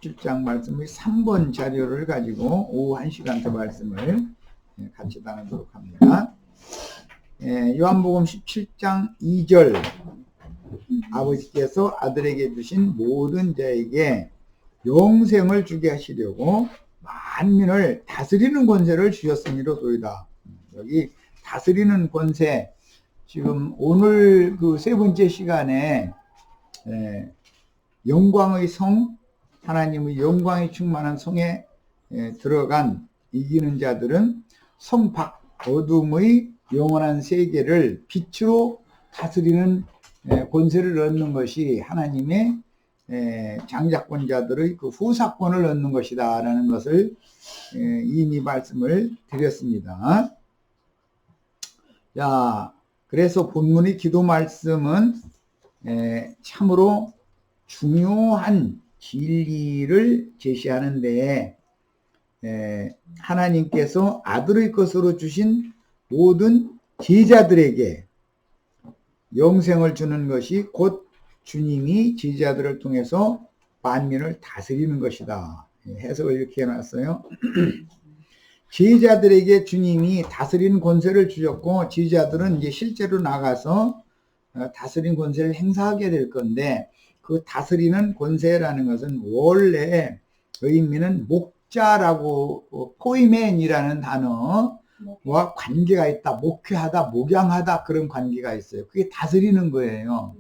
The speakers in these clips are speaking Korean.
7장 말씀의 3번 자료를 가지고 오후 1시간 더 말씀을 같이 나누도록 합니다. 요한복음 17장 2절 아버지께서 아들에게 주신 모든 자에게 영생을 주게 하시려고 만민을 다스리는 권세를 주셨음이로소이다. 여기 다스리는 권세, 지금 오늘 그 세 번째 시간에 영광의 성, 하나님의 영광이 충만한 성에 들어간 이기는 자들은 성 밖 어둠의 영원한 세계를 빛으로 다스리는 권세를 얻는 것이 하나님의 장자권자들의 그 후사권을 얻는 것이다 라는 것을 이미 말씀을 드렸습니다. 자, 그래서 본문의 기도 말씀은 참으로 중요한 진리를 제시하는데, 하나님께서 아들의 것으로 주신 모든 제자들에게 영생을 주는 것이 곧 주님이 제자들을 통해서 만민을 다스리는 것이다. 해석을 이렇게 해놨어요. 제자들에게 주님이 다스리는 권세를 주셨고, 제자들은 이제 실제로 나가서 다스리는 권세를 행사하게 될 건데, 그 다스리는 권세라는 것은 원래 의미는 목자라고, 포이맨이라는 단어와 관계가 있다. 목회하다, 목양하다, 그런 관계가 있어요. 그게 다스리는 거예요.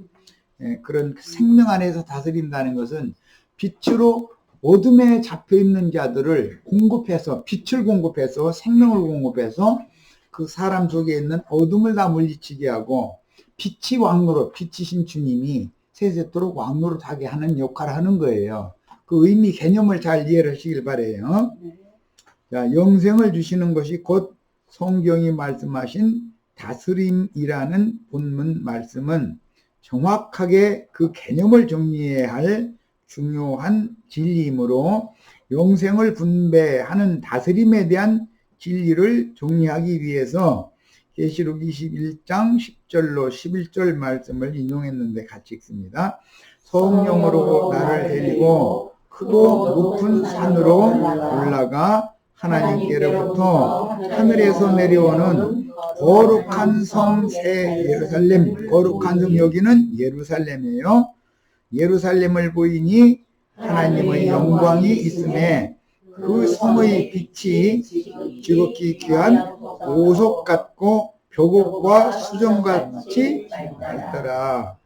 그런 생명 안에서 다스린다는 것은 빛으로 어둠에 잡혀있는 자들을 공급해서, 빛을 공급해서, 생명을 공급해서 그 사람 속에 있는 어둠을 다 물리치게 하고, 빛이 왕노릇, 빛이신 주님이 세세토록 왕노릇하게 하는 역할을 하는 거예요. 그 의미, 개념을 잘 이해를 하시길 바라요. 자, 영생을 주시는 것이 곧 성경이 말씀하신 다스림이라는 본문 말씀은 정확하게 그 개념을 정리해야 할 중요한 진리이므로, 영생을 분배하는 다스림에 대한 진리를 정리하기 위해서 계시록 21장 10절로 11절 말씀을 인용했는데 같이 읽습니다. 성령으로 나를 데리고 크고 높은 산으로 올라가 하나님께로부터 하늘에서 내려오는 거룩한 성 새 예루살렘, 거룩한 성 여기는 예루살렘이에요. 예루살렘을 보이니 하나님의 영광이 있음에 그 성의 빛이 지극히 귀한 보석 같고 벽옥과 수정같이 밝더라.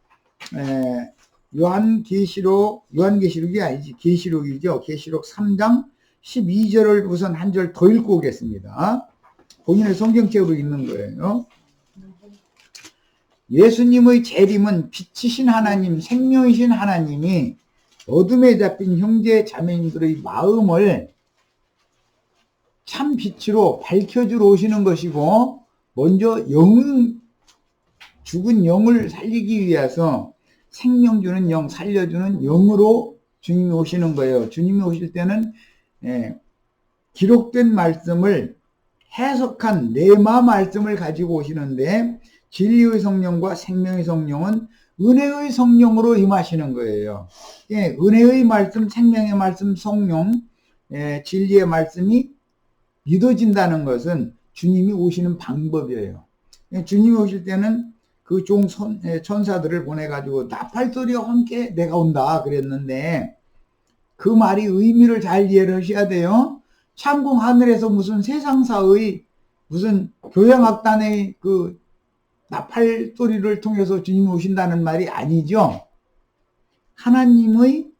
요한계시록이 아니지, 계시록이죠. 계시록 3장 12절을 우선 한 절 더 읽고 오겠습니다. 본인의 성경책으로 읽는 거예요. 예수님의 재림은 빛이신 하나님, 생명이신 하나님이 어둠에 잡힌 형제 자매님들의 마음을 참 빛으로 밝혀주러 오시는 것이고, 먼저 죽은 영을 살리기 위해서 생명 주는 영, 살려주는 영으로 주님이 오시는 거예요. 주님이 오실 때는 기록된 말씀을 해석한 레마 말씀을 가지고 오시는데, 진리의 성령과 생명의 성령은 은혜의 성령으로 임하시는 거예요. 은혜의 말씀, 생명의 말씀, 성령, 진리의 말씀이 믿어진다는 것은 주님이 오시는 방법이에요. 주님이 오실 때는 그 천사들을 보내가지고 나팔소리와 함께 내가 온다 그랬는데, 그 말이 의미를 잘 이해를 하셔야 돼요. 창공 하늘에서 무슨 세상사의 무슨 교향악단의 그 나팔소리를 통해서 주님이 오신다는 말이 아니죠. 하나님의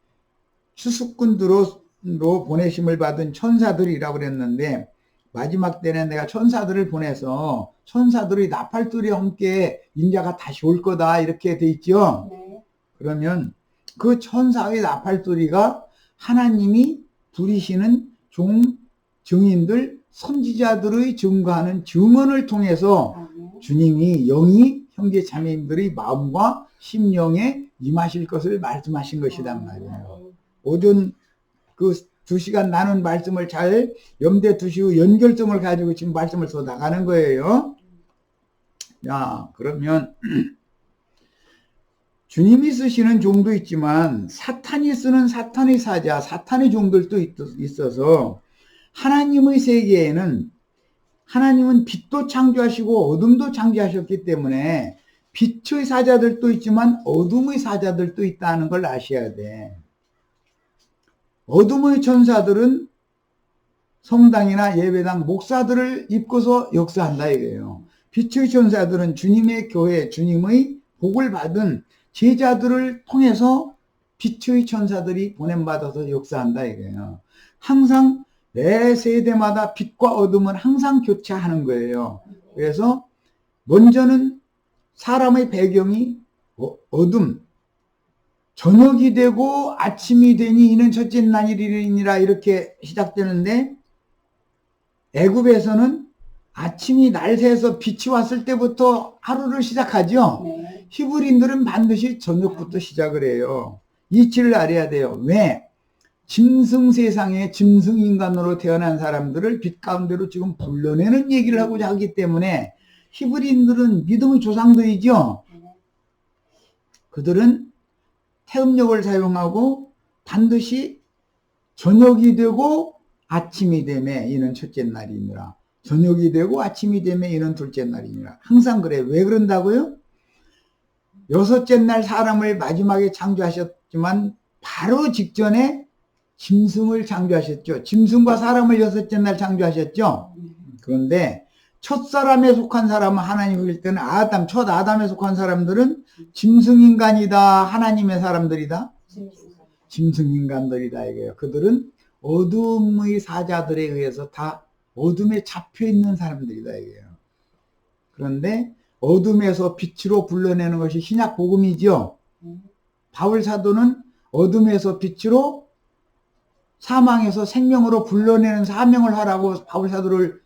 추수꾼들로 보내심을 받은 천사들이라고 그랬는데, 마지막 때는 내가 천사들을 보내서 천사들의 나팔소리와 함께 인자가 다시 올 거다 이렇게 돼 있죠. 그러면 그 천사의 나팔소리가 하나님이 부리시는 증인들, 선지자들의 증거하는 증언을 통해서 주님이 영이 형제 자매님들의 마음과 심령에 임하실 것을 말씀하신 것이란 말이에요. 모든 그 2시간 나눈 말씀을 잘 염두에 두시고 연결점을 가지고 지금 말씀을 써 나가는 거예요. 자, 그러면 주님이 쓰시는 종도 있지만 사탄이 쓰는 사탄의 사자, 사탄의 종들도 있어서 하나님의 세계에는 하나님은 빛도 창조하시고 어둠도 창조하셨기 때문에 빛의 사자들도 있지만 어둠의 사자들도 있다는 걸 아셔야 돼. 어둠의 천사들은 성당이나 예배당 목사들을 입고서 역사한다 이거예요. 빛의 천사들은 주님의 교회, 주님의 복을 받은 제자들을 통해서 빛의 천사들이 보냄받아서 역사한다 이거예요. 항상 매 세대마다 빛과 어둠은 항상 교차하는 거예요. 그래서 먼저는 사람의 배경이 어둠, 저녁이 되고 아침이 되니 이는 첫째 날이니라 이렇게 시작되는데 애굽에서는 아침이 날 새서 빛이 왔을 때부터 하루를 시작하죠. 네. 히브리인들은 반드시 저녁부터 시작을 해요. 이치를 알아야 돼요. 왜? 짐승 세상에 짐승 인간으로 태어난 사람들을 빛 가운데로 지금 불러내는 얘기를 하고자 하기 때문에 히브리인들은 믿음의 조상들이죠. 그들은 태음력을 사용하고 반드시 저녁이 되고 아침이 되매 이는 첫째 날이니라. 저녁이 되고 아침이 되매 이는 둘째 날이니라. 항상 그래. 왜 그런다고요? 여섯째 날 사람을 마지막에 창조하셨지만 바로 직전에 짐승을 창조하셨죠. 짐승과 사람을 여섯째 날 창조하셨죠. 그런데 첫 사람에 속한 사람은 하나님일 때는 첫 아담에 속한 사람들은 짐승인간이다, 하나님의 사람들이다? 짐승인간들이다 이거예요. 그들은 어둠의 사자들에 의해서 다 어둠에 잡혀있는 사람들이다 이거예요. 그런데 어둠에서 빛으로 불러내는 것이 신약 복음이죠. 바울 사도는 어둠에서 빛으로 사망에서 생명으로 불러내는 사명을 하라고 바울 사도를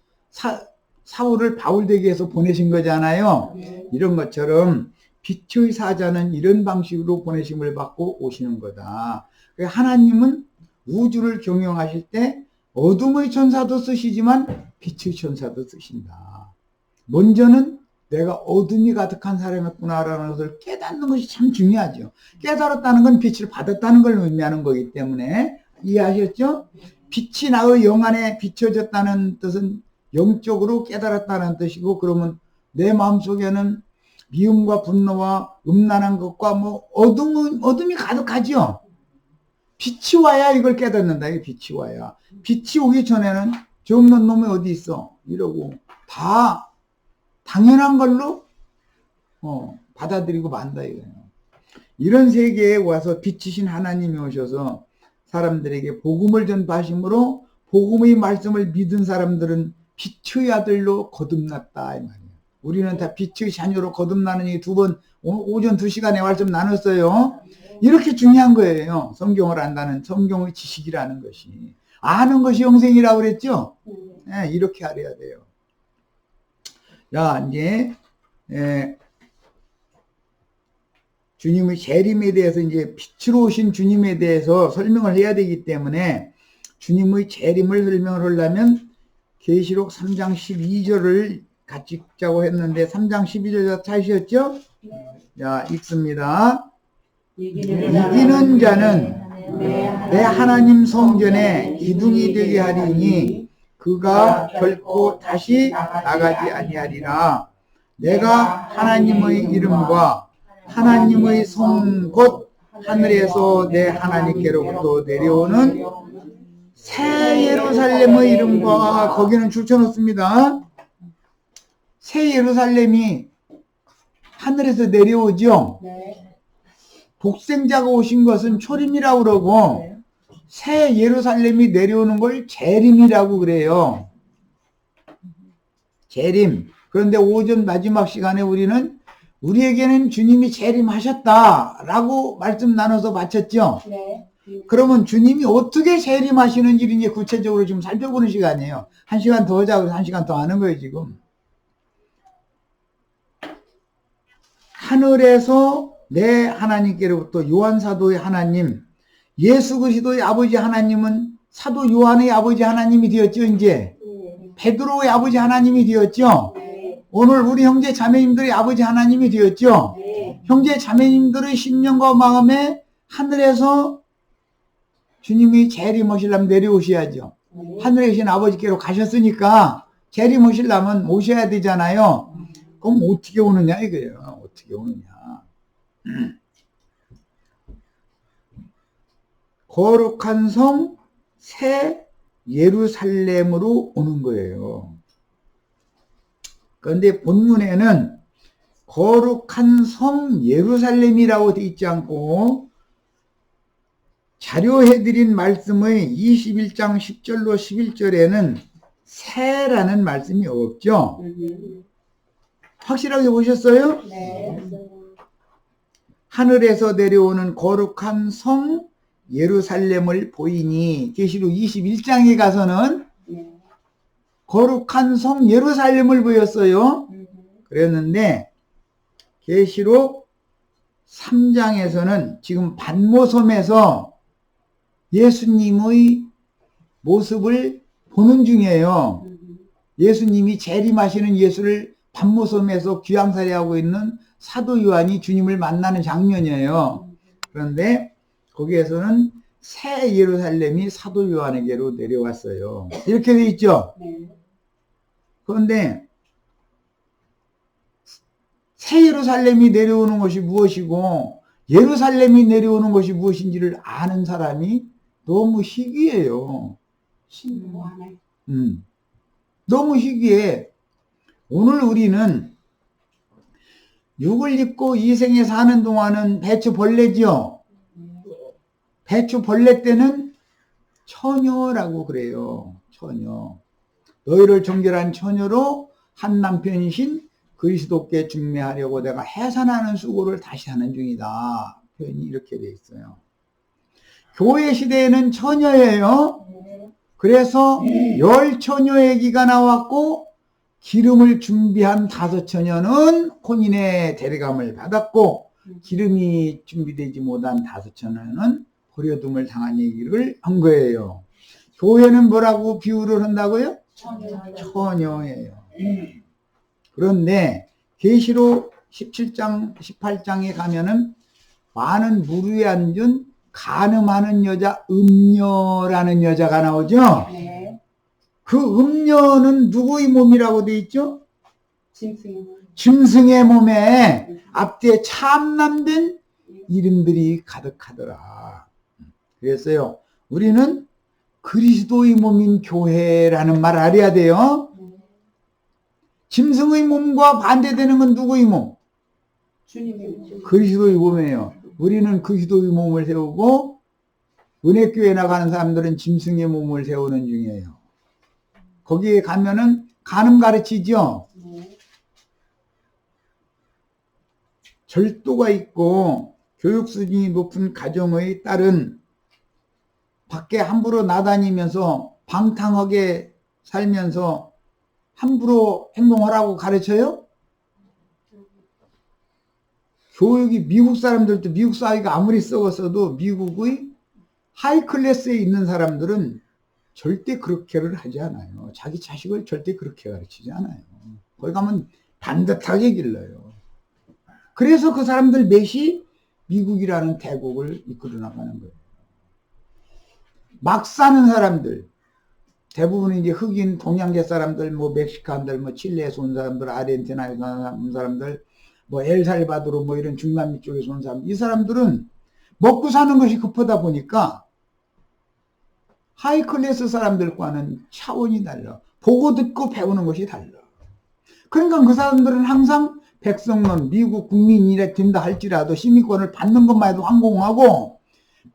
사울을 바울되게 해서 보내신 거잖아요. 이런 것처럼 빛의 사자는 이런 방식으로 보내심을 받고 오시는 거다. 하나님은 우주를 경영하실 때 어둠의 천사도 쓰시지만 빛의 천사도 쓰신다. 먼저는 내가 어둠이 가득한 사람이었구나라는 것을 깨닫는 것이 참 중요하죠. 깨달았다는 건 빛을 받았다는 걸 의미하는 거기 때문에 이해하셨죠? 빛이 나의 영 안에 비춰졌다는 뜻은 영적으로 깨달았다는 뜻이고, 그러면 내 마음속에는 미움과 분노와 음란한 것과 어둠이 가득하죠. 빛이 와야 이걸 깨닫는다. 빛이 와야. 빛이 오기 전에는 저 없는 놈이 어디 있어? 이러고 다 당연한 걸로 받아들이고 만다 이거예요. 이런 세계에 와서 빛이신 하나님이 오셔서 사람들에게 복음을 전파하심으로 복음의 말씀을 믿은 사람들은 빛의 아들로 거듭났다 이 말이에요. 우리는 다 빛의 자녀로 거듭나는 이 오전 2시간에 말씀 나눴어요. 이렇게 중요한 거예요. 성경을 안다는 성경의 지식이라는 것이. 아는 것이 영생이라고 그랬죠? 네, 이렇게 알아야 돼요. 자, 이제 주님의 재림에 대해서 이제 빛으로 오신 주님에 대해서 설명을 해야 되기 때문에 주님의 재림을 설명을 하려면 계시록 3장 12절을 같이 읽자고 했는데 3장 12절 찾으셨죠? 자, 읽습니다. 이기는 자는 내 하나님 성전에 기둥이 되게 하리니 그가 결코 다시 나가지 아니하리라. 내가 하나님의 이름과 하나님의 성 곧 하늘에서 내 하나님께로부터 내려오는 새 예루살렘의 이름과, 거기는 줄쳐놓습니다. 새 예루살렘이 하늘에서 내려오죠. 독생자가 오신 것은 초림이라고 그러고 새 예루살렘이 내려오는 걸 재림이라고 그래요. 재림. 그런데 오전 마지막 시간에 우리에게는 주님이 재림하셨다라고 말씀 나눠서 마쳤죠. 그러면 주님이 어떻게 재림하시는지 이제 구체적으로 지금 살펴보는 시간이에요. 1시간 더 자고 1시간 더 하는 거예요 지금. 하늘에서 내 하나님께로부터, 요한 사도의 하나님, 예수 그리스도의 아버지 하나님은 사도 요한의 아버지 하나님이 되었죠. 이제 베드로의 아버지 하나님이 되었죠. 오늘 우리 형제 자매님들이 아버지 하나님이 되었죠. 네. 형제 자매님들의 심령과 마음에 하늘에서 주님이 재림하시려면 내려오셔야죠. 네. 하늘에 계신 아버지께로 가셨으니까 재림하시려면 오셔야 되잖아요. 그럼 어떻게 오느냐 이거예요. 어떻게 오느냐. 거룩한 성 새 예루살렘으로 오는 거예요. 그런데 본문에는 거룩한 성 예루살렘이라고 되어 있지 않고 자료해드린 말씀의 21장 10절로 11절에는 새라는 말씀이 없죠. 확실하게 보셨어요? 네. 하늘에서 내려오는 거룩한 성 예루살렘을 보이니 계시록 21장에 가서는 네. 거룩한 성 예루살렘을 보였어요. 그랬는데 계시록 3장에서는 지금 반모섬에서 예수님의 모습을 보는 중이에요. 예수님이 재림하시는 예수를 반모섬에서 귀양살이하고 있는 사도 요한이 주님을 만나는 장면이에요. 그런데 거기에서는 새 예루살렘이 사도 요한에게로 내려왔어요. 이렇게 돼 있죠. 네. 그런데 새 예루살렘이 내려오는 것이 무엇이고 예루살렘이 내려오는 것이 무엇인지를 아는 사람이 너무 희귀해요. 신고하네. 너무 희귀해. 오늘 우리는 육을 입고 이 생에 사는 동안은 배추벌레죠. 배추벌레 때는 처녀라고 그래요. 처녀. 너희를 정결한 처녀로 한 남편이신 그리스도께 중매하려고 내가 해산하는 수고를 다시 하는 중이다. 표현이 이렇게 돼 있어요. 교회 시대에는 처녀예요. 그래서 10처녀의 기가 나왔고 기름을 준비한 5처녀는 혼인의 데려감을 받았고 기름이 준비되지 못한 5처녀는 버려둠을 당한 얘기를 한 거예요. 교회는 뭐라고 비유를 한다고요? 처녀예요. 그런데 계시록 17장, 18장에 가면은 많은 무리에 앉은 간음하는 여자 음녀라는 여자가 나오죠. 네. 그 음녀는 누구의 몸이라고 돼 있죠? 짐승의 짐승의 몸에 앞뒤에 참남된 이름들이 가득하더라. 그랬어요. 우리는 그리스도의 몸인 교회라는 말을 알아야 돼요. 짐승의 몸과 반대되는 건 누구의 몸? 주님의 몸. 그리스도의 몸이에요. 우리는 그리스도의 몸을 세우고 은혜교회 나가는 사람들은 짐승의 몸을 세우는 중이에요. 거기에 가면은 간음 가르치죠. 절도가 있고 교육 수준이 높은 가정의 딸은 밖에 함부로 나다니면서 방탕하게 살면서 함부로 행동하라고 가르쳐요? 교육이 미국 사람들도 미국 사회가 아무리 썩었어도 미국의 하이클래스에 있는 사람들은 절대 그렇게를 하지 않아요. 자기 자식을 절대 그렇게 가르치지 않아요. 거기 가면 반듯하게 길러요. 그래서 그 사람들 몇이 미국이라는 대국을 이끌어 나가는 거예요. 막 사는 사람들, 대부분 이제 흑인 동양계 사람들, 뭐 멕시칸들, 뭐 칠레에서 온 사람들, 아르헨티나에서 온 사람들, 뭐 엘살바도르 뭐 이런 중남미 쪽에서 온 사람, 이 사람들은 먹고 사는 것이 급하다 보니까 하이클래스 사람들과는 차원이 달라. 보고 듣고 배우는 것이 달라. 그러니까 그 사람들은 항상 백성론, 미국 국민이라 된다 할지라도 시민권을 받는 것만 해도 황공하고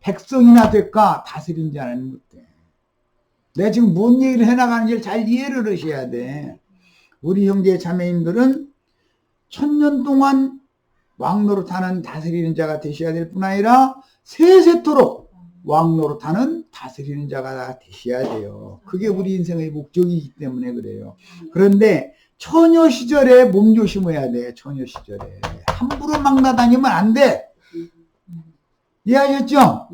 백성이나 될까 다스린 자는 못돼. 내가 지금 뭔 얘기를 해나가는지를 잘 이해를 하셔야 돼. 우리 형제 자매님들은 1000년 동안 왕노릇하는 다스리는 자가 되셔야 될 뿐 아니라 세세토록 왕노릇하는 다스리는 자가 되셔야 돼요. 그게 우리 인생의 목적이기 때문에 그래요. 그런데 처녀 시절에 몸조심해야 돼. 처녀 시절에 함부로 막 나다니면 안 돼. 이해하셨죠?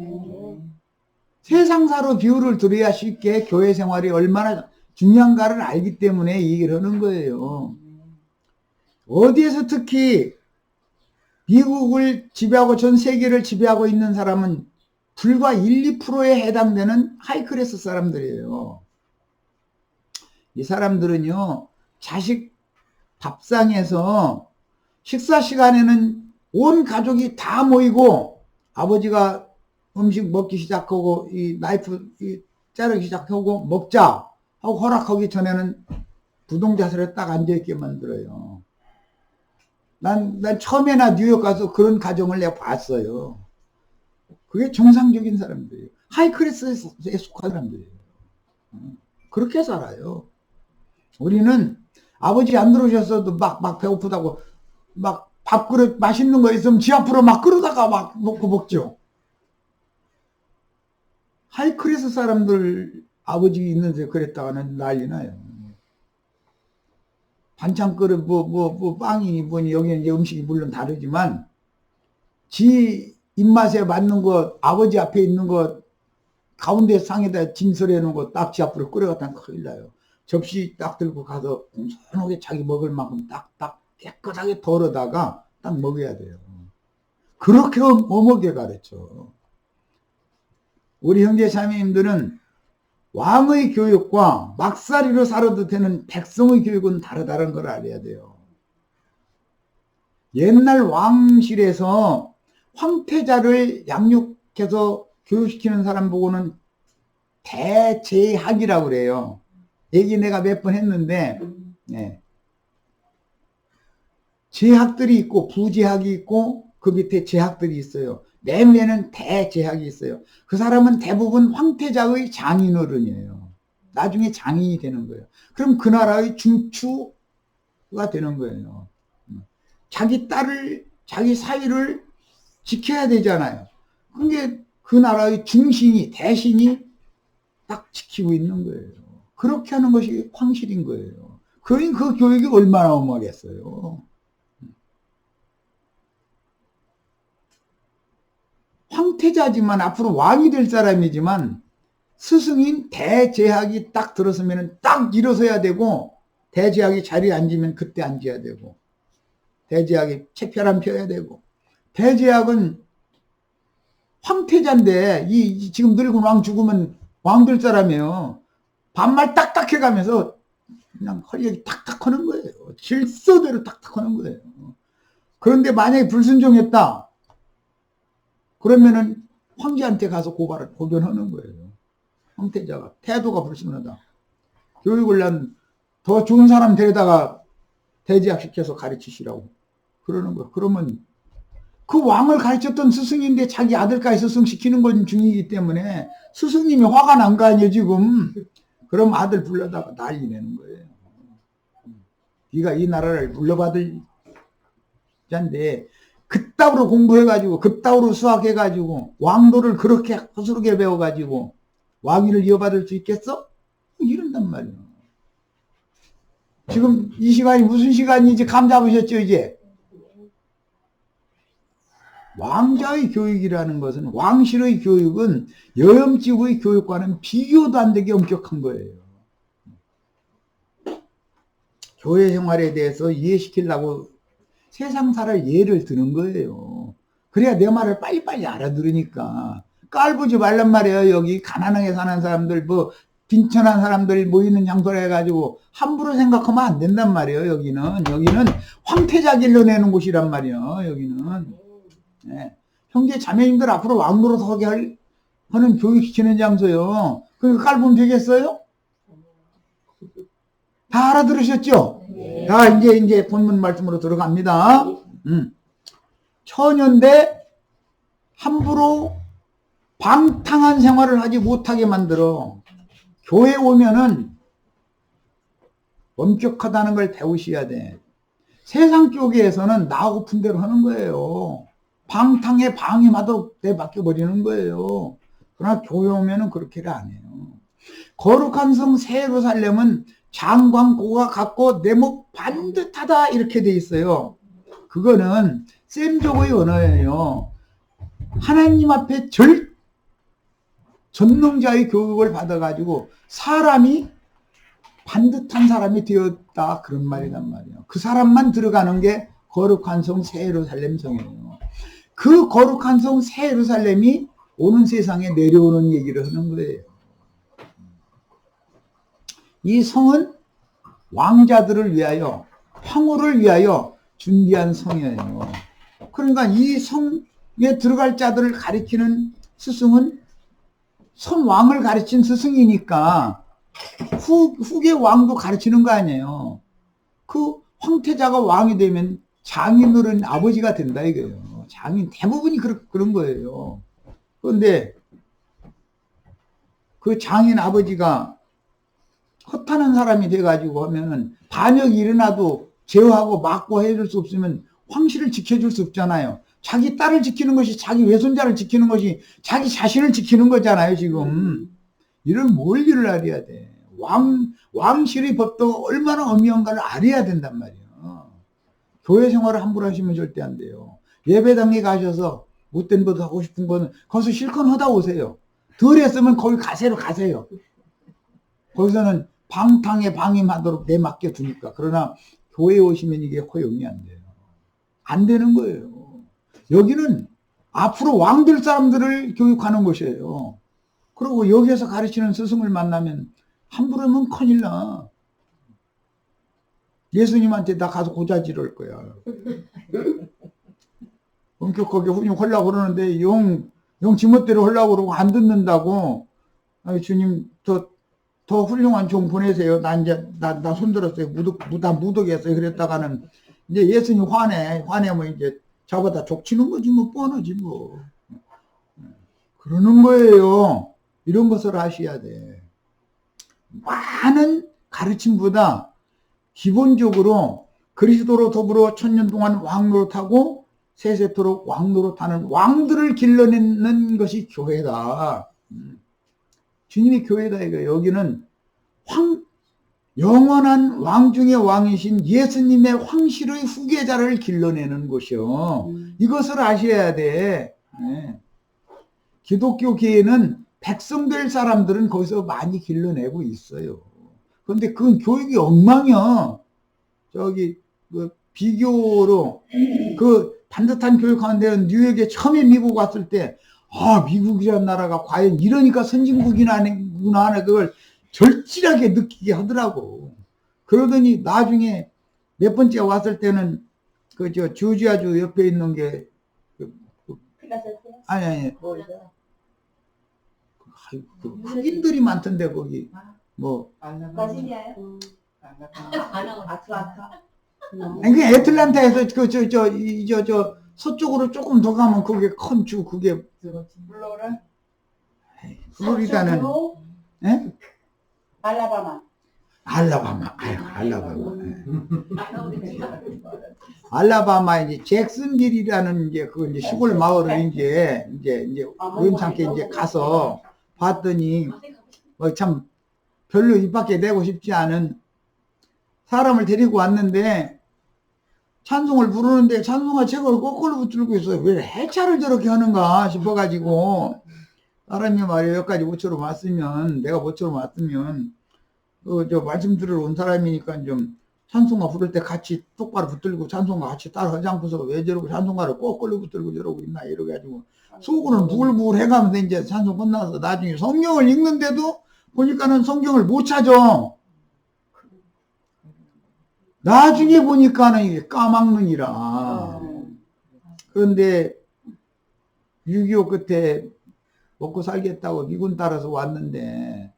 세상사로 비유를 들어야 쉽게 교회 생활이 얼마나 중요한가를 알기 때문에 얘기를 하는 거예요. 어디에서 특히 미국을 지배하고 전 세계를 지배하고 있는 사람은 불과 1, 2%에 해당되는 하이클래스 사람들이에요. 이 사람들은요, 자식 밥상에서 식사 시간에는 온 가족이 다 모이고 아버지가 음식 먹기 시작하고 이 나이프 자르기 시작하고 먹자 하고 허락하기 전에는 부동자세로 딱 앉아있게 만들어요. 난 처음에나 뉴욕 가서 그런 가정을 내가 봤어요. 그게 정상적인 사람들이에요. 하이클래스에 속한 사람들이에요. 그렇게 살아요. 우리는 아버지 안 들어오셨어도 막 배고프다고 막 밥그릇 맛있는 거 있으면 지 앞으로 막 끌어다가 막 놓고 먹죠. 하이클래스 사람들 아버지 있는데 그랬다가는 난리 나요. 반찬 그릇 빵이 뭐니 여기는 이제 음식이 물론 다르지만 지 입맛에 맞는 거 아버지 앞에 있는 거 가운데 상에다 진설해 놓은 거 딱 지 앞으로 끌어갔다는 큰일 나요. 접시 딱 들고 가서 공손하게 자기 먹을 만큼 딱딱 깨끗하게 덜어다가 딱 먹어야 돼요. 그렇게 어먹게 가르쳐. 우리 형제 자매님들은 왕의 교육과 막사리로 살아도 되는 백성의 교육은 다르다는 걸 알아야 돼요. 옛날 왕실에서 황태자를 양육해서 교육시키는 사람 보고는 대제학이라고 그래요. 얘기 내가 몇 번 했는데, 네. 제학들이 있고 부제학이 있고 그 밑에 제학들이 있어요. 맨 위에는 대제학이 있어요. 그 사람은 대부분 황태자의 장인어른이에요. 나중에 장인이 되는 거예요. 그럼 그 나라의 중추가 되는 거예요. 자기 딸을, 자기 사위를 지켜야 되잖아요. 그게 그 나라의 중신이, 대신이 딱 지키고 있는 거예요. 그렇게 하는 것이 황실인 거예요. 그 교육이 얼마나 엄하겠어요. 황태자지만 앞으로 왕이 될 사람이지만 스승인 대제학이 딱 들었으면 딱 일어서야 되고 대제학이 자리에 앉으면 그때 앉아야 되고 대제학이 책펴람 펴야 되고 대제학은 황태자인데 지금 늙은 왕 죽으면 왕 될 사람이에요. 반말 딱딱 해가면서 그냥 헐레기 탁탁 하는 거예요. 질서대로 탁탁 하는 거예요. 그런데 만약에 불순종했다 그러면은 황제한테 가서 고변하는 거예요. 황태자가 태도가 불순하다. 교육을 난 더 좋은 사람 데려다가 대제학 시켜서 가르치시라고 그러는 거예요. 그러면 그 왕을 가르쳤던 스승인데 자기 아들까지 스승 시키는 건 중이기 때문에 스승님이 화가 난 거 아니에요 지금. 그럼 아들 불러다가 난리 내는 거예요. 네가 이 나라를 물려받을 자인데 그따위로 공부해가지고 그따위로 수학해가지고 왕도를 그렇게 허술하게 배워가지고 왕위를 이어받을 수 있겠어? 이런단 말이야. 지금 이 시간이 무슨 시간인지 감 잡으셨죠 이제? 왕자의 교육이라는 것은 왕실의 교육은 여염집의 교육과는 비교도 안 되게 엄격한 거예요. 교회 생활에 대해서 이해시키려고 세상 살을 예를 드는 거예요. 그래야 내 말을 빨리빨리 알아들으니까. 깔보지 말란 말이에요. 여기 가난하게 사는 사람들 빈천한 사람들이 모이는 장소라 해가지고 함부로 생각하면 안 된단 말이에요. 여기는 황태자 길러내는 곳이란 말이에요. 여기는 네. 형제 자매님들 앞으로 왕노릇 하게 하는 교육시키는 장소요. 그거 깔보면 되겠어요? 다 알아들으셨죠? 네. 자, 이제 본문 말씀으로 들어갑니다. 처녀인데 함부로 방탕한 생활을 하지 못하게 만들어. 교회 오면은 엄격하다는 걸 배우셔야 돼. 세상 쪽에서는 나하고픈 대로 하는 거예요. 방탕에 방임하도록 내맡겨 버리는 거예요. 그러나 교회 오면은 그렇게를 안 해요. 거룩한 성 새 예루살렘은 장광고가 같고 내목 반듯하다 이렇게 돼 있어요. 그거는 셈족의 언어예요. 하나님 앞에 전능자의 교육을 받아가지고 사람이 반듯한 사람이 되었다 그런 말이란 말이에요. 그 사람만 들어가는 게 거룩한 성 새 예루살렘 성이에요. 그 거룩한 성 새 예루살렘이 오는 세상에 내려오는 얘기를 하는 거예요. 이 성은 왕자들을 위하여 황후를 위하여 준비한 성이에요. 그러니까 이 성에 들어갈 자들을 가리키는 스승은 선왕을 가르친 스승이니까 후계 왕도 가르치는 거 아니에요. 그 황태자가 왕이 되면 장인어른 아버지가 된다 이거예요. 장인 대부분이 그런 거예요. 그런데 그 장인 아버지가 허탄한 사람이 돼가지고 하면은 반역이 일어나도 제어하고 막고 해줄 수 없으면 황실을 지켜줄 수 없잖아요. 자기 딸을 지키는 것이 자기 외손자를 지키는 것이 자기 자신을 지키는 거잖아요 지금. 이런 몰기를 알아야 돼. 왕실의 법도 얼마나 엄연한가를 알아야 된단 말이에요. 교회 생활을 함부로 하시면 절대 안 돼요. 예배당에 가셔서 못된 것 하고 싶은 거는 거기서 실컷 하다 오세요. 덜 했으면 거기 가세요. 거기서는 방탕에 방임하도록 내맡겨 두니까. 그러나 교회에 오시면 이게 허용이 안 돼요. 안 되는 거예요. 여기는 앞으로 왕 될 사람들을 교육하는 곳이에요. 그리고 여기에서 가르치는 스승을 만나면 함부로 하면 큰일 나. 예수님한테 나 가서 고자질할 거야. 엄격하게 훈육하려고 그러는데 영 지멋대로 하려고 그러고 안 듣는다고. 아니, 주님 더 훌륭한 종 보내세요. 나 손들었어요. 무덕했어요. 그랬다가는 이제 예수님 화내면 이제 잡아다 족치는 거지 뭐 뻔하지 뭐. 그러는 거예요. 이런 것을 아셔야 돼. 많은 가르침보다 기본적으로 그리스도로 더불어 1000년 동안 왕노릇하고 세세토록 왕노릇하는 왕들을 길러내는 것이 교회다. 주님이 교회다 이거예요. 여기는 영원한 왕 중의 왕이신 예수님의 황실의 후계자를 길러내는 곳이요. 이것을 아셔야 돼. 네. 기독교 교회는 백성 될 사람들은 거기서 많이 길러내고 있어요. 그런데 그건 교육이 엉망이야. 비교로 반듯한 교육하는 데는 뉴욕에 처음에 미국 왔을 때 미국이라는 나라가 과연 이러니까 선진국이구나 하는 그걸 절실하게 느끼게 하더라고. 그러더니 나중에 몇 번째 왔을 때는 조지아주 옆에 있는 게 아니 흑인들이 많던데 거기 뭐 버지니아요? 아틀란타. 아니 애틀란타에서 서쪽으로 조금 더 가면 그게 큰 주 그게 플로리다는 예? 알라바마. 알라바마 이제 잭슨빌이라는 이제 시골 마을을 이제 우연찮게 이제 가서 봤더니 참 별로 입 밖에 내고 싶지 않은 사람을 데리고 왔는데 찬송을 부르는데 찬송가 책을 거꾸로 붙들고 있어요. 왜 해차를 저렇게 하는가 싶어가지고 사람이 말이에요. 여기까지 모처럼 왔으면 내가 모처럼 왔으면 말씀 들으러 온 사람이니까 좀 찬송가 부를 때 같이 똑바로 붙들고 찬송가 같이 따라 하지 않고서 왜 저러고 찬송가를 거꾸로 붙들고 저러고 있나 이래가지고 속으로는 부글부글 해가면서 이제 찬송 끝나서 나중에 성경을 읽는데도 보니까는 성경을 못 찾아. 나중에 보니까는 이게 까막눈이라. 그런데 6.25 끝에 먹고 살겠다고 미군 따라서 왔는데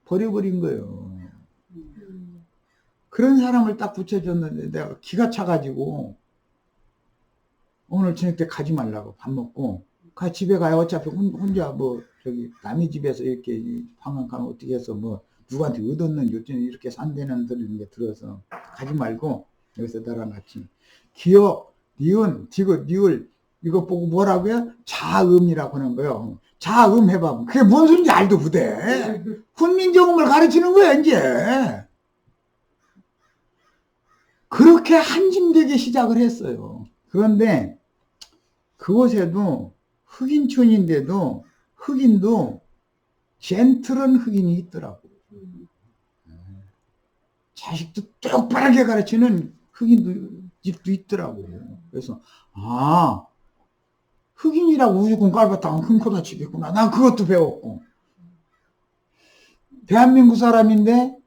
버려버린 거예요. 그런 사람을 딱 붙여줬는데 내가 기가 차가지고 오늘 저녁 때 가지 말라고 밥 먹고 집에 가요. 어차피 혼자 남의 집에서 이렇게 방황 가면 어떻게 해서 누구한테 얻었는지 어쩌니 이렇게 산다는 소리를 들어서 가지 말고 여기서 나랑 같이 기억, 니은, 디귿, 니을 이거 보고 뭐라고요? 자음이라고 하는 거예요. 자음 해봐. 그게 뭔 소리인지 알도 부대. 훈민정음을 가르치는 거야 이제. 그렇게 한심되게 시작을 했어요. 그런데 그곳에도 흑인촌인데도 흑인도 젠틀한 흑인이 있더라고. 자식도 똑바르게 가르치는 흑인 집도 있더라고요. 그래서 흑인이라고 우주공 깔봤다가 큰 코 다치겠구나. 난 그것도 배웠고. 대한민국 사람인데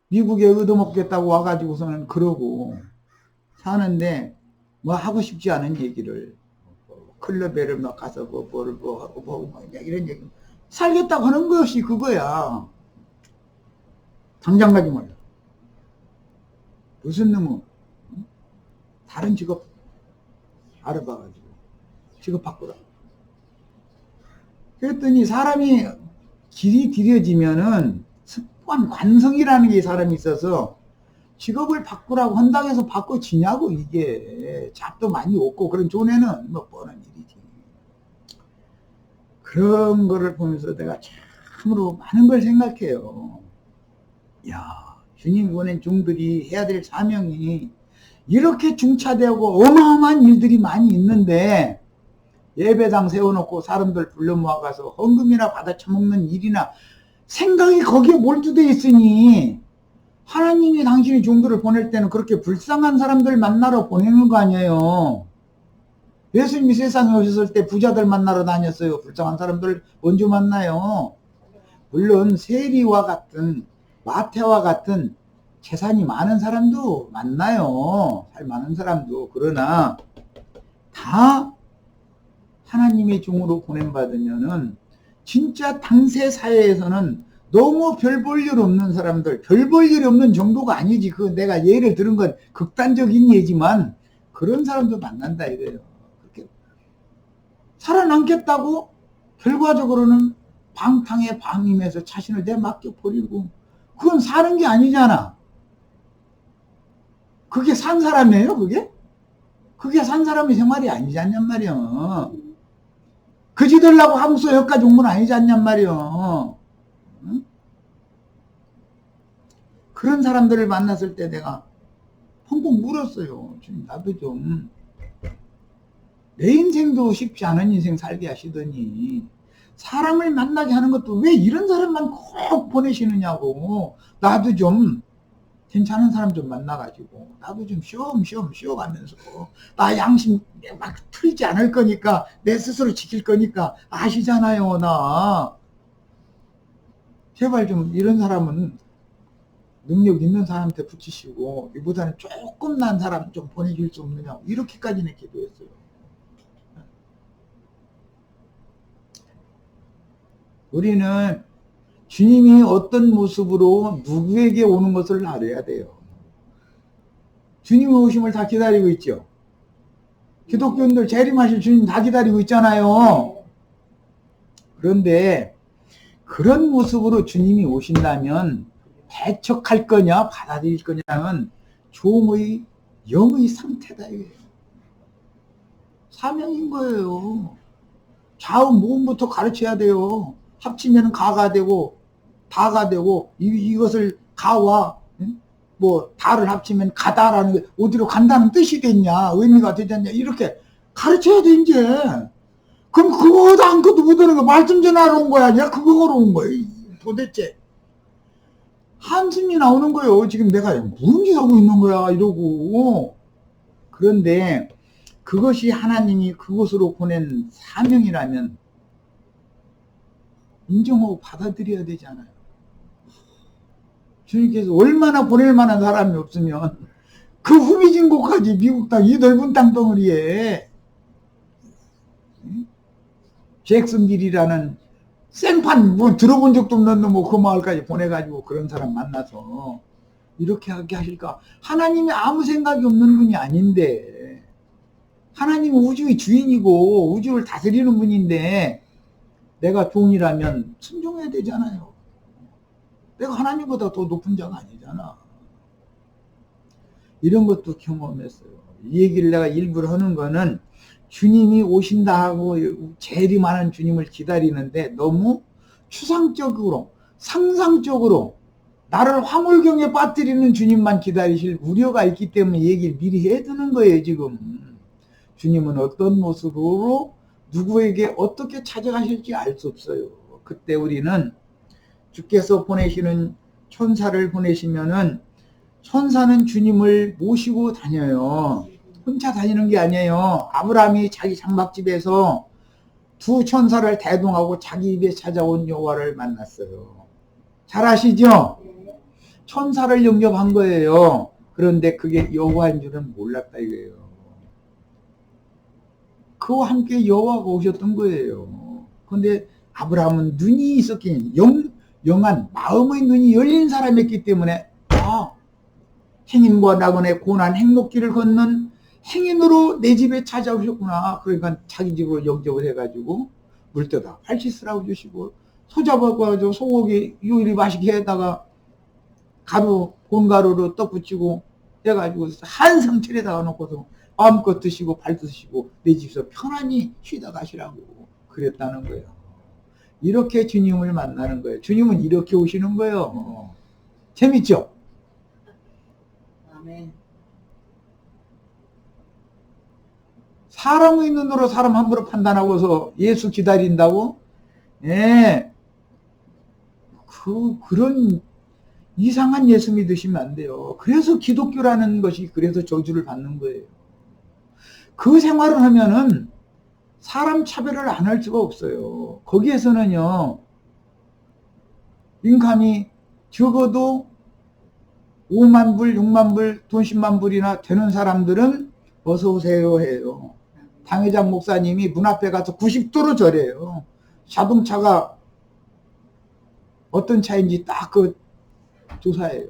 미국에 얻어먹겠다고 와가지고서는 그러고 사는데 뭐 하고 싶지 않은 얘기를 클럽에 막 가서 뭐 하고 이런 얘기 살겠다고 하는 것이 그거야. 당장 가지 말라. 무슨 놈은 다른 직업 알아봐가지고 직업 바꾸라. 그랬더니 사람이 길이 들여지면은 습관, 관성이라는 게 사람이 있어서 직업을 바꾸라고 한다고 해서 바꿔지냐고. 이게 잡도 많이 없고 그런 존에는 뭐 뻔한 일이지. 그런 거를 보면서 내가 참으로 많은 걸 생각해요. 야, 주님이 보낸 종들이 해야 될 사명이 이렇게 중차대하고 어마어마한 일들이 많이 있는데 예배당 세워놓고 사람들 불러 모아가서 헌금이나 받아 처먹는 일이나 생각이 거기에 몰두되어 있으니 하나님이 당신의 종들을 보낼 때는 그렇게 불쌍한 사람들 만나러 보내는 거 아니에요. 예수님이 세상에 오셨을 때 부자들 만나러 다녔어요. 불쌍한 사람들 언제 만나요? 물론 세리와 같은 마태와 같은 재산이 많은 사람도 만나요. 살 많은 사람도. 그러나 다 하나님의 종으로 보냄받으면은 진짜 당세 사회에서는 너무 별 볼 일 없는 사람들, 별 볼 일이 없는 정도가 아니지. 그 내가 예를 들은 건 극단적인 예지만 그런 사람도 만난다 이거예요. 그렇게 살아남겠다고 결과적으로는 방탕에 방임해서 자신을 내맡겨 버리고 그건 사는 게 아니잖아. 그게 산 사람이에요, 그게? 그게 산 사람의 생활이 아니지 않냔 말이야. 그지들라고 하고서 여기까지 온 건 아니지 않냔 말이야. 응? 그런 사람들을 만났을 때 내가 펑펑 물었어요. 지금 나도 좀 내 인생도 쉽지 않은 인생 살게 하시더니 사람을 만나게 하는 것도 왜 이런 사람만 꼭 보내시느냐고. 나도 좀 괜찮은 사람 좀 만나가지고 나도 좀 쉬엄쉬엄 쉬어가면서 나 양심 막 틀지 않을 거니까 내 스스로 지킬 거니까 아시잖아요. 나 제발 좀 이런 사람은 능력 있는 사람한테 붙이시고 이보다는 조금 난 사람 좀 보내줄 수 없느냐고 이렇게까지는 기도했어요. 우리는 주님이 어떤 모습으로 누구에게 오는 것을 알아야 돼요. 주님의 오심을 다 기다리고 있죠. 기독교인들 재림하실 주님 다 기다리고 있잖아요. 그런데 그런 모습으로 주님이 오신다면 배척할 거냐 받아들일 거냐는 종의 영의 상태다 이거예요. 사명인 거예요. 좌우 모음부터 가르쳐야 돼요. 합치면 가가 되고 다가 되고 이것을 가와 뭐 다를 합치면 가다라는 게 어디로 간다는 뜻이 됐냐 의미가 되지 않냐 이렇게 가르쳐야 돼 이제. 그럼 그거도 아무것도 못하는 거 말씀 전하러 온 거야 아니야? 그거로 온 거예요. 도대체 한숨이 나오는 거예요. 지금 내가 무슨 짓 하고 있는 거야 이러고. 그런데 그것이 하나님이 그곳으로 보낸 사명이라면 인정하고 받아들여야 되잖아요. 주님께서 얼마나 보낼 만한 사람이 없으면 그 후비진 곳까지 미국 땅 이 넓은 땅덩어리에 잭슨빌이라는 생판 뭐 들어본 적도 없는 놈 그 마을까지 보내가지고 그런 사람 만나서 이렇게 하게 하실까? 하나님이 아무 생각이 없는 분이 아닌데 하나님은 우주의 주인이고 우주를 다스리는 분인데 내가 종이라면 순종해야 되잖아요. 내가 하나님보다 더 높은 자가 아니잖아. 이런 것도 경험했어요. 이 얘기를 내가 일부러 하는 거는 주님이 오신다 하고 재림하는 주님을 기다리는데 너무 추상적으로 상상적으로 나를 화물경에 빠뜨리는 주님만 기다리실 우려가 있기 때문에 얘기를 미리 해두는 거예요. 지금 주님은 어떤 모습으로 누구에게 어떻게 찾아가실지 알 수 없어요. 그때 우리는 주께서 보내시는 천사를 보내시면은 천사는 주님을 모시고 다녀요. 혼자 다니는 게 아니에요. 아브라함이 자기 장막집에서 두 천사를 대동하고 자기 입에 찾아온 여호와를 만났어요. 잘 아시죠? 천사를 영접한 거예요. 그런데 그게 여호와인 줄은 몰랐다 이거예요. 그와 함께 여호와가 오셨던 거예요. 그런데 아브라함은 눈이 있었긴 영한 마음의 눈이 열린 사람이었기 때문에 행인과 낙원의 고난 행복길을 걷는 행인으로 내 집에 찾아오셨구나. 그러니까 자기 집으로 영접을 해가지고 물 떠다 팔치스라고 주시고 소 잡아가지고 소고기 요리 맛있게 해다가 가루 곤가루로 떡 붙이고 해가지고 한상 차려다가 놓고서 마음껏 드시고 발 드시고 내 집에서 편안히 쉬다 가시라고 그랬다는 거예요. 이렇게 주님을 만나는 거예요. 주님은 이렇게 오시는 거예요. 재밌죠? 아멘. 사람의 눈으로 사람 함부로 판단하고서 예수 기다린다고? 예. 그런 이상한 예수 믿으시면 안 돼요. 그래서 기독교라는 것이 그래서 저주를 받는 거예요. 그 생활을 하면은 사람 차별을 안 할 수가 없어요. 거기에서는요, 인감이 적어도 5만 불, 6만 불, 돈 10만 불이나 되는 사람들은 어서 오세요 해요. 당회장 목사님이 문 앞에 가서 90도로 절해요. 자동차가 어떤 차인지 딱 조사해요.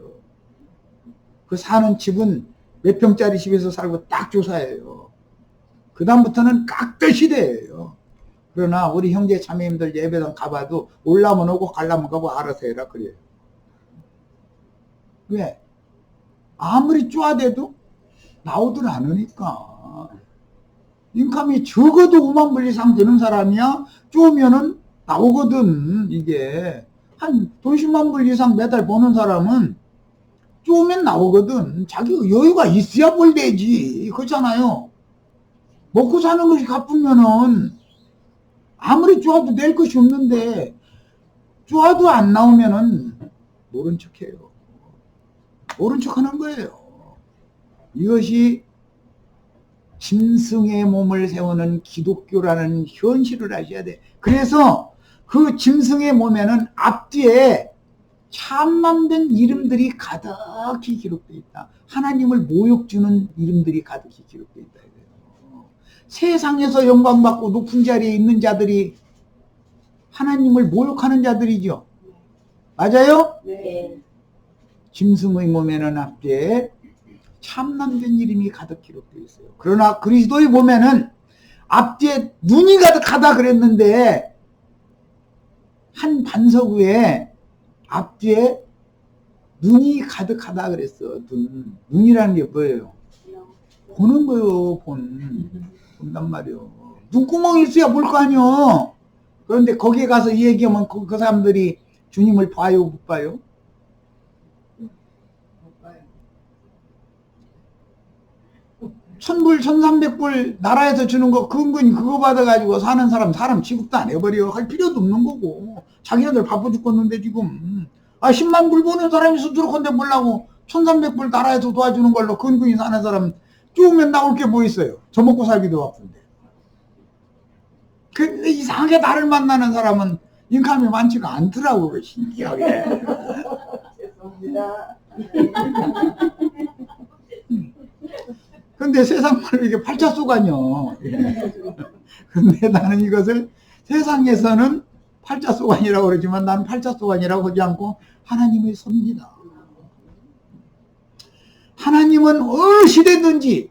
그 사는 집은 몇 평짜리 집에서 살고 딱 조사해요. 그 다음부터는 깍듯 시대예요. 그러나 우리 형제 자매님들 예배당 가봐도 올라면 오고 가려면 가고 알아서 해라 그래요. 왜? 아무리 쪼아대도 나오들 않으니까. 인감이 적어도 5만 불 이상 되는 사람이야 쪼으면은 나오거든. 이게 한 돈 10만 불 이상 매달 버는 사람은 쪼으면 나오거든. 자기 여유가 있어야 뭘 되지. 그렇잖아요. 먹고 사는 것이 가쁘면은 아무리 쪼아도 낼 것이 없는데 쪼아도 안 나오면은 모른 척해요. 모른 척하는 거예요. 이것이 짐승의 몸을 세우는 기독교라는 현실을 아셔야 돼. 그래서 그 짐승의 몸에는 앞뒤에 참남된 이름들이 가득히 기록되어 있다. 하나님을 모욕주는 이름들이 가득히 기록되어 있다. 세상에서 영광받고 높은 자리에 있는 자들이 하나님을 모욕하는 자들이죠. 맞아요? 네. 짐승의 몸에는 앞뒤에 참남된 이름이 가득 기록되어 있어요. 그러나 그리스도의 몸에는 앞뒤에 눈이 가득하다 그랬는데 한 반석 위에 앞뒤에 눈이 가득하다 그랬어. 눈이라는 게 뭐예요? 보는 거요. 본단 말이요. 눈구멍이 있어야 볼 거 아니요. 그런데 거기에 가서 이 얘기하면 그 사람들이 주님을 봐요, 못 봐요? 천불, 1300불 나라에서 주는 거 근근히 그거 받아가지고 사는 사람 취급도 안 해버려. 할 필요도 없는 거고. 자기네들 바빠 죽겠는데 지금. 10만 불 버는 사람이 스스로 건데 보려고 1300불 나라에서 도와주는 걸로 근근히 사는 사람 쭉면 나올 게 뭐 있어요. 저 먹고 살기도 바쁜데. 그 이상하게 나를 만나는 사람은 인감이 많지가 않더라고. 신기하게. 죄송합니다. 근데 세상말로 이게 팔자쏘관이요. 근데 나는 이것을 세상에서는 팔자쏘관이라고 그러지만 나는 팔자쏘관이라고 하지 않고 하나님의 섭니다. 하나님은 어느 시대든지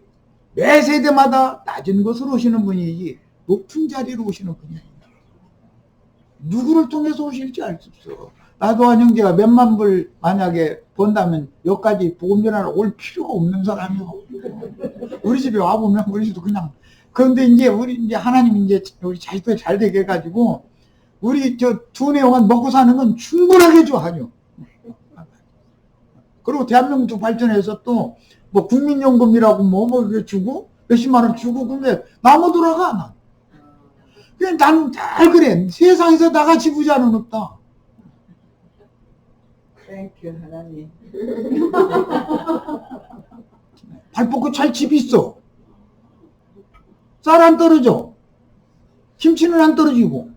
매 세대마다 낮은 곳으로 오시는 분이지 높은 자리로 오시는 분이 아닙니다. 누구를 통해서 오실지 알 수 없어. 나도 한 형제가 몇만 불 만약에 번다면 여기까지 복음전하러 올 필요가 없는 사람이요. 우리 집에 와보면 우리도 그냥. 그런데 이제 우리 이제 하나님 이제 우리 자식들 잘 되게 해가지고 우리 저 두뇌만 먹고 사는 건 충분하게 좋아하죠. 그리고 대한민국 발전해서 또 뭐 국민연금이라고 뭐 이렇게 주고 몇십만 원 주고 근데 나무 돌아가 난. 그냥 나는 잘 그래. 세상에서 나같이 부자는 없다. 땡큐 하나님. 발 뻗고 잘 집 있어. 쌀 안 떨어져. 김치는 안 떨어지고.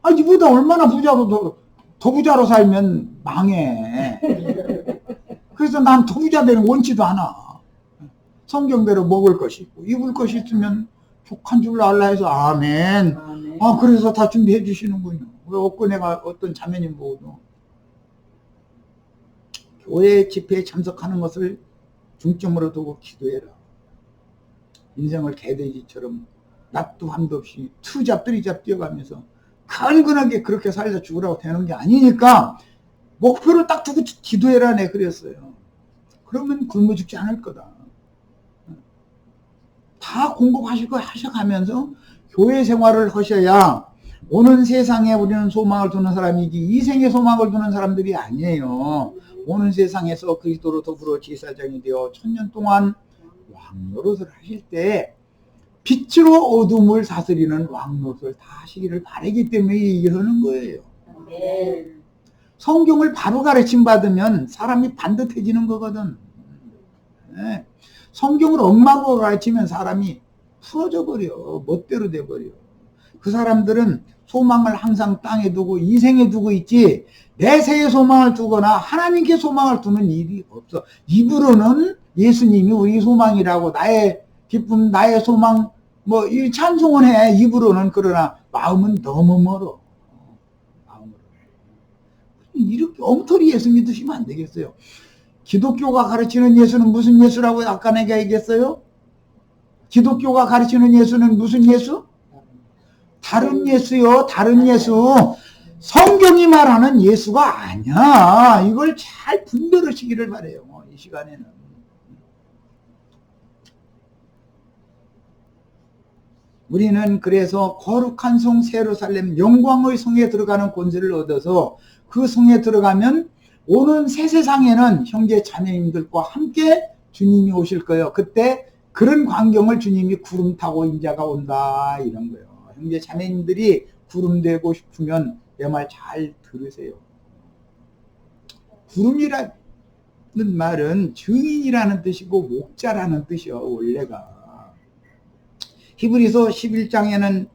아, 이보다 얼마나 부자로, 더 부자로 살면 망해. 그래서 난 더 부자 되는 원치도 않아. 성경대로 먹을 것이 있고, 입을 것이 있으면 족한 줄 알라 해서, 아멘. 아멘. 아, 그래서 다 준비해 주시는군요. 왜 없고 내가 어떤 자매님 보고도. 교회 집회에 참석하는 것을 중점으로 두고 기도해라. 인생을 개돼지처럼 납도 함도 없이 투잡 뜨리잡 뛰어가면서 간근하게 그렇게 살다 죽으라고 되는 게 아니니까 목표를 딱 두고 기도해라 내 그랬어요. 그러면 굶어 죽지 않을 거다. 다 공급하실 거 하셔가면서 교회 생활을 하셔야 오는 세상에 우리는 소망을 두는 사람이지 이생에 소망을 두는 사람들이 아니에요. 오는 세상에서 그리스도로 더불어 제사장이 되어 1000년 동안 왕노릇을 하실 때 빛으로 어둠을 다스리는 왕노릇을 다 하시기를 바라기 때문에 이러는 거예요. 아멘. 성경을 바로 가르침 받으면 사람이 반듯해지는 거거든. 네. 성경을 엉망으로 가르치면 사람이 풀어져 버려. 멋대로 돼버려. 그 사람들은 소망을 항상 땅에 두고 이생에 두고 있지 내세에 소망을 두거나 하나님께 소망을 두는 일이 없어. 입으로는 예수님이 우리 소망이라고 나의 기쁨 나의 소망 뭐 이 찬송은 해. 입으로는. 그러나 마음은 너무 멀어. 마음으로. 이렇게 엉터리 예수 믿으시면 안 되겠어요. 기독교가 가르치는 예수는 무슨 예수라고 아까 내가 얘기했어요? 기독교가 가르치는 예수는 무슨 예수? 다른 예수요. 다른 예수. 성경이 말하는 예수가 아니야. 이걸 잘 분별하시기를 바라요. 이 시간에는. 우리는 그래서 거룩한 성 세루살렘 영광의 성에 들어가는 권세를 얻어서 그 성에 들어가면 오는 새 세상에는 형제 자매님들과 함께 주님이 오실 거예요. 그때 그런 광경을 주님이 구름 타고 인자가 온다 이런 거예요. 형제 자매님들이 구름 되고 싶으면 내 말 잘 들으세요. 구름이라는 말은 증인이라는 뜻이고 목자라는 뜻이요. 원래가. 히브리서 11장에는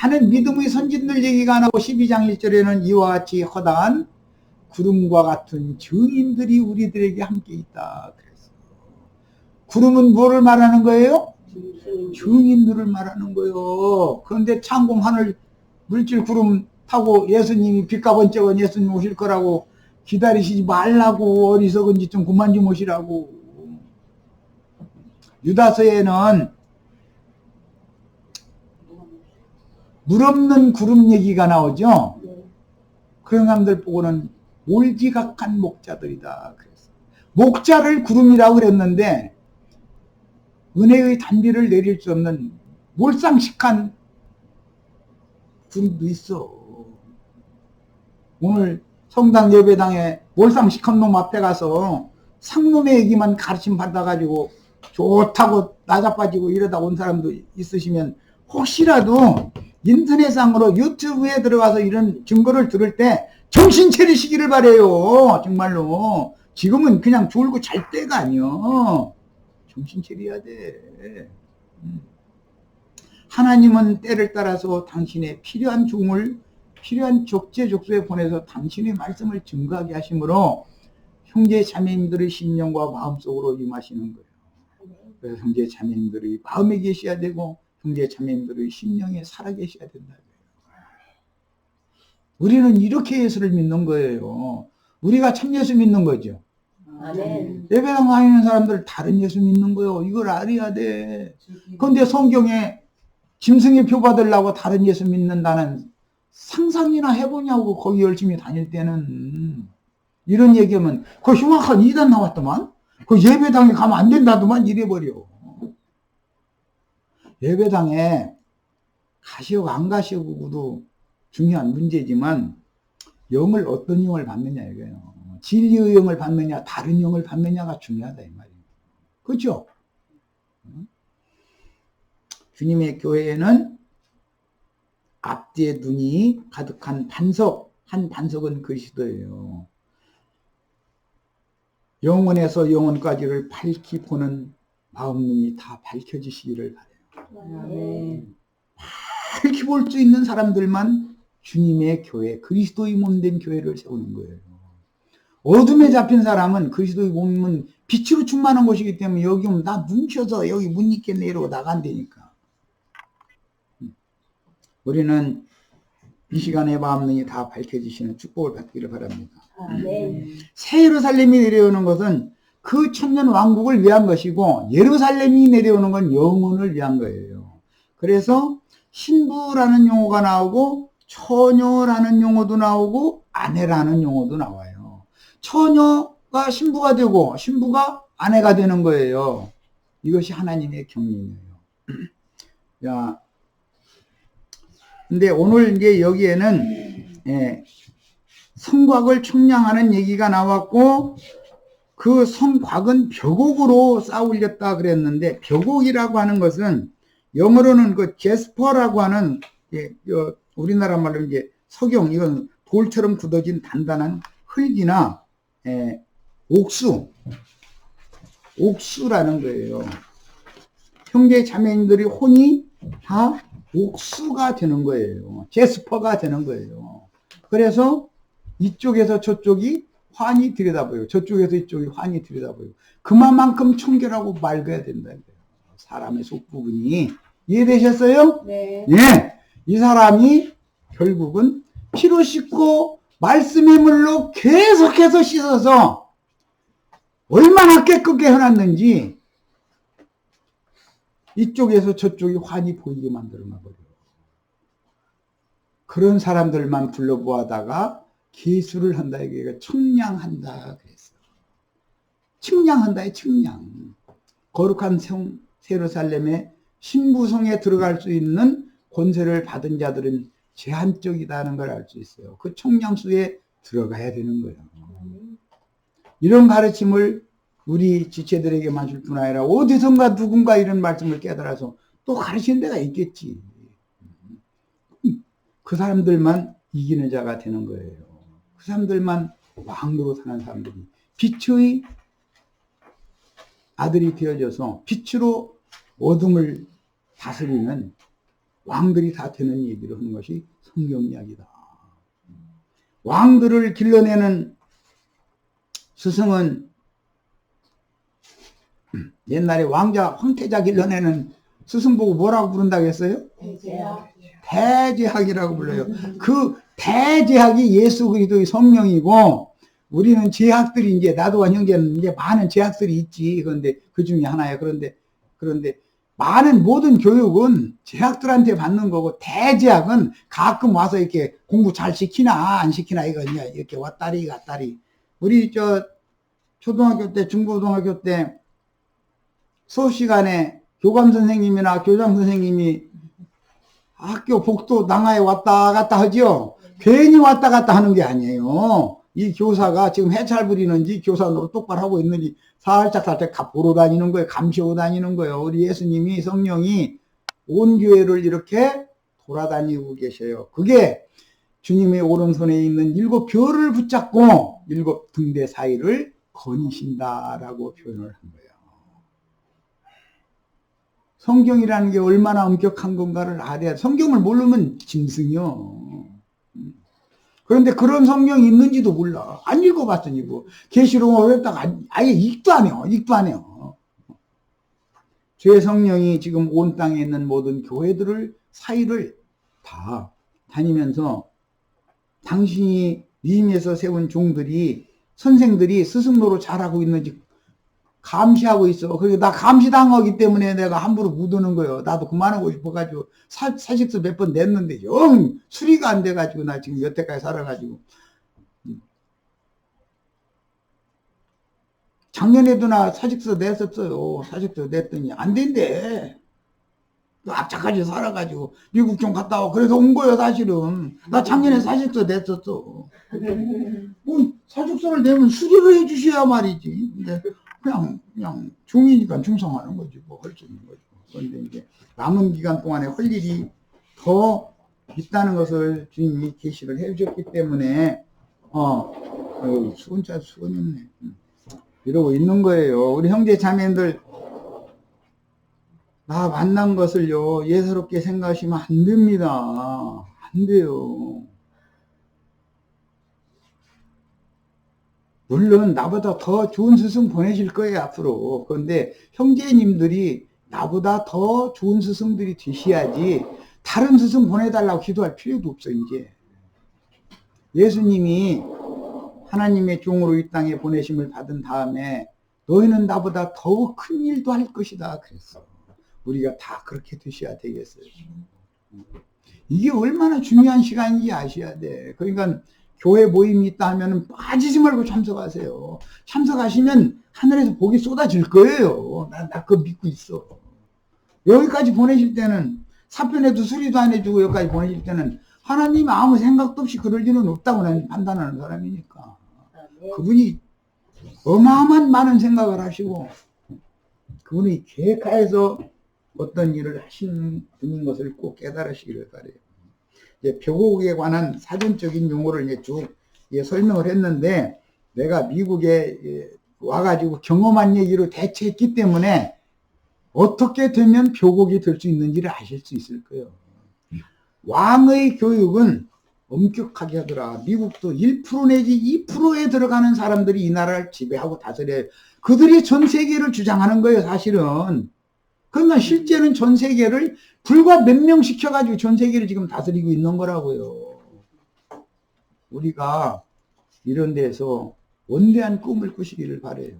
많은 믿음의 선진들 얘기가 나오고 12장 1절에는 이와 같이 허다한 구름과 같은 증인들이 우리들에게 함께 있다. 그래서 구름은 뭐를 말하는 거예요? 증인들을 말하는 거예요. 그런데 창공 하늘 물질 구름 타고 예수님이 빛과 번쩍은 예수님 오실 거라고 기다리시지 말라고. 어리석은 짓 좀 그만 좀 오시라고. 유다서에는 물 없는 구름 얘기가 나오죠. 그런 사람들 보고는 몰지각한 목자들이다. 그래서 목자를 구름이라고 그랬는데 은혜의 단비를 내릴 수 없는 몰상식한 구름도 있어. 오늘 성당 예배당에 몰상식한 놈 앞에 가서 상놈의 얘기만 가르침 받아가지고 좋다고 나자빠지고 이러다 온 사람도 있으시면 혹시라도 인터넷상으로 유튜브에 들어가서 이런 증거를 들을 때 정신 차리시기를 바래요. 정말로. 지금은 그냥 졸고 잘 때가 아니요. 정신 차려야 돼. 하나님은 때를 따라서 당신의 필요한 종을 필요한 적재적소에 보내서 당신의 말씀을 증거하게 하시므로 형제 자매님들의 심령과 마음속으로 임하시는 거예요. 그래서 형제 자매님들이 마음에 계셔야 되고 형제 자매님들의 심령에 살아계셔야 된다. 우리는 이렇게 예수를 믿는 거예요. 우리가 참 예수 믿는 거죠. 아멘. 예배당 다니는 사람들 다른 예수 믿는 거예요. 이걸 알아야 돼. 그런데 성경에 짐승의 표 받으려고 다른 예수 믿는다는 상상이나 해보냐고. 거기 열심히 다닐 때는 이런 얘기하면 그 흉악한 이단 나왔더만. 그 예배당에 가면 안 된다더만 이래버려. 예배당에 가시고 안 가시고도 중요한 문제지만 영을 어떤 영을 받느냐 이거예요. 진리의 영을 받느냐 다른 영을 받느냐가 중요하다 이 말이에요. 그렇죠? 주님의 교회에는 앞뒤에 눈이 가득한 반석 한 단석은 그리스도예요. 영원에서 영원까지를 밝히 보는 마음눈이 다 밝혀지시기를 바라요. 아멘. 밝히 볼 수 있는 사람들만 주님의 교회, 그리스도의 몸된 교회를 세우는 거예요. 어둠에 잡힌 사람은 그리스도의 몸은 빛으로 충만한 곳이기 때문에 여기 오면 나 뭉쳐서 여기 못 있겠네 이러고 나간다니까. 우리는 이 시간에 마음눈이 다 밝혀지시는 축복을 받기를 바랍니다. 아멘. 새 예루살렘이 내려오는 것은 그 천년 왕국을 위한 것이고 예루살렘이 내려오는 건 영혼을 위한 거예요. 그래서 신부라는 용어가 나오고 처녀라는 용어도 나오고 아내라는 용어도 나와요. 처녀가 신부가 되고 신부가 아내가 되는 거예요. 이것이 하나님의 경륜이에요. 야, 근데 오늘 이제 여기에는 성곽을 청량하는 얘기가 나왔고 그 성곽은 벽옥으로 쌓으렸다 그랬는데 벽옥이라고 하는 것은 영어로는 그 제스퍼라고 하는 우리나라 말로 이제 석영 이건 돌처럼 굳어진 단단한 흙이나 옥수라는 거예요. 형제 자매님들이 혼이 다 옥수가 되는 거예요. 제스퍼가 되는 거예요. 그래서 이쪽에서 저쪽이 환히 들여다보여요. 저쪽에서 이쪽이 환히 들여다보여요. 그만큼 청결하고 맑아야 된다. 사람의 속부분이. 이해되셨어요? 네. 예. 이 사람이 결국은 피로 씻고 말씀의 물로 계속해서 씻어서 얼마나 깨끗게 해놨는지 이쪽에서 저쪽이 환히 보이게 만들어놔버려요. 그런 사람들만 불러보아다가 계수를 한다. 이게 청량한다 그랬어요. 청량한다의 청량. 거룩한 예루살렘의 신부성에 들어갈 수 있는 권세를 받은 자들은 제한적이다는 걸 알 수 있어요. 그 청량수에 들어가야 되는 거예요. 이런 가르침을 우리 지체들에게만 줄 뿐 아니라 어디선가 누군가 이런 말씀을 깨달아서 또 가르치는 데가 있겠지. 그 사람들만 이기는 자가 되는 거예요. 그 사람들만 왕으로 사는 사람들이 빛의 아들이 되어져서 빛으로 어둠을 다스리는 왕들이 다 되는 얘기를 하는 것이 성경 이야기다. 왕들을 길러내는 스승은 옛날에 왕자 황태자 길러내는 스승 보고 뭐라고 부른다고 했어요? 대제학. 대제학이라고 불러요. 그 대제학이 예수 그리스도의 성령이고 우리는 제학들이 이제 나도와 형제는 이제 많은 제학들이 있지. 그런데 그 중에 하나예요. 그런데 많은 모든 교육은 제학들한테 받는 거고 대제학은 가끔 와서 이렇게 공부 잘 시키나 안 시키나 이거 이렇게 왔다리 갔다리. 우리 초등학교 때 중고등학교 때 수업 시간에 교감 선생님이나 교장 선생님이 학교 복도 낭하에 왔다 갔다 하죠. 괜히 왔다 갔다 하는 게 아니에요. 이 교사가 지금 해찰 부리는지 교사 노릇 똑바로 하고 있는지 살짝 보러 다니는 거예요. 감시하고 다니는 거예요. 우리 예수님이 성령이 온 교회를 이렇게 돌아다니고 계셔요. 그게 주님의 오른손에 있는 7 별을 붙잡고 7 등대 사이를 거니신다라고 표현을 한 거예요. 성경이라는 게 얼마나 엄격한 건가를 알아야 성경을 모르면 짐승이요. 그런데 그런 성경이 있는지도 몰라. 안 읽어봤더니 뭐 계시록을 어렵다가 아예 읽도 안 해요. 죄의 성령이 지금 온 땅에 있는 모든 교회들을 사이를 다 다니면서 당신이 위임에서 세운 종들이 선생들이 스승 노릇 잘하고 있는지 감시하고 있어. 그리고 나 감시당하기 때문에 내가 함부로 못 오는 거예요. 나도 그만하고 싶어가지고 사직서 몇 번 냈는데 영 수리가 안 돼가지고 나 지금 여태까지 살아가지고 작년에도 나 사직서 냈었어요. 사직서 냈더니 안 된대. 앞차까지 살아가지고 미국 좀 갔다 와. 그래서 온 거예요 사실은. 나 작년에 사직서 냈었어. 뭐 사직서를 내면 수리를 해주셔야 말이지. 근데 그냥 종이니까 충성하는 거지 뭐 할 수 있는 거죠. 그런데 이제 남은 기간 동안에 할 일이 더 있다는 것을 주님이 계시를 해주셨기 때문에 수건자 수건이 없네. 이러고 있는 거예요. 우리 형제 자매들 나 만난 것을요 예사롭게 생각하시면 안 됩니다. 안 돼요. 물론 나보다 더 좋은 스승 보내실 거예요 앞으로. 그런데 형제님들이 나보다 더 좋은 스승들이 되셔야지 다른 스승 보내달라고 기도할 필요도 없어. 이제 예수님이 하나님의 종으로 이 땅에 보내심을 받은 다음에 너희는 나보다 더욱 큰 일도 할 것이다 그랬어. 우리가 다 그렇게 되셔야 되겠어요. 이게 얼마나 중요한 시간인지 아셔야 돼. 그러니까 교회 모임이 있다 하면 빠지지 말고 참석하세요. 참석하시면 하늘에서 복이 쏟아질 거예요. 나 그거 믿고 있어. 여기까지 보내실 때는 사편에도 수리도 안 해주고 여기까지 보내실 때는 하나님이 아무 생각도 없이 그럴 일은 없다고 나는 판단하는 사람이니까. 그분이 어마어마한 많은 생각을 하시고 그분이 계획하여서 어떤 일을 하시는 분인 것을 꼭 깨달으시기를 바라요. 이제 표곡에 관한 사전적인 용어를 이제 쭉 설명을 했는데 내가 미국에 와가지고 경험한 얘기로 대체했기 때문에 어떻게 되면 표곡이 될 수 있는지를 아실 수 있을 거예요. 왕의 교육은 엄격하게 하더라. 미국도 1% 내지 2%에 들어가는 사람들이 이 나라를 지배하고 다스려요. 그들이 전 세계를 주장하는 거예요, 사실은. 그러나 실제는 전 세계를 불과 몇 명 시켜가지고 전 세계를 지금 다스리고 있는 거라고요. 우리가 이런 데서 원대한 꿈을 꾸시기를 바라요.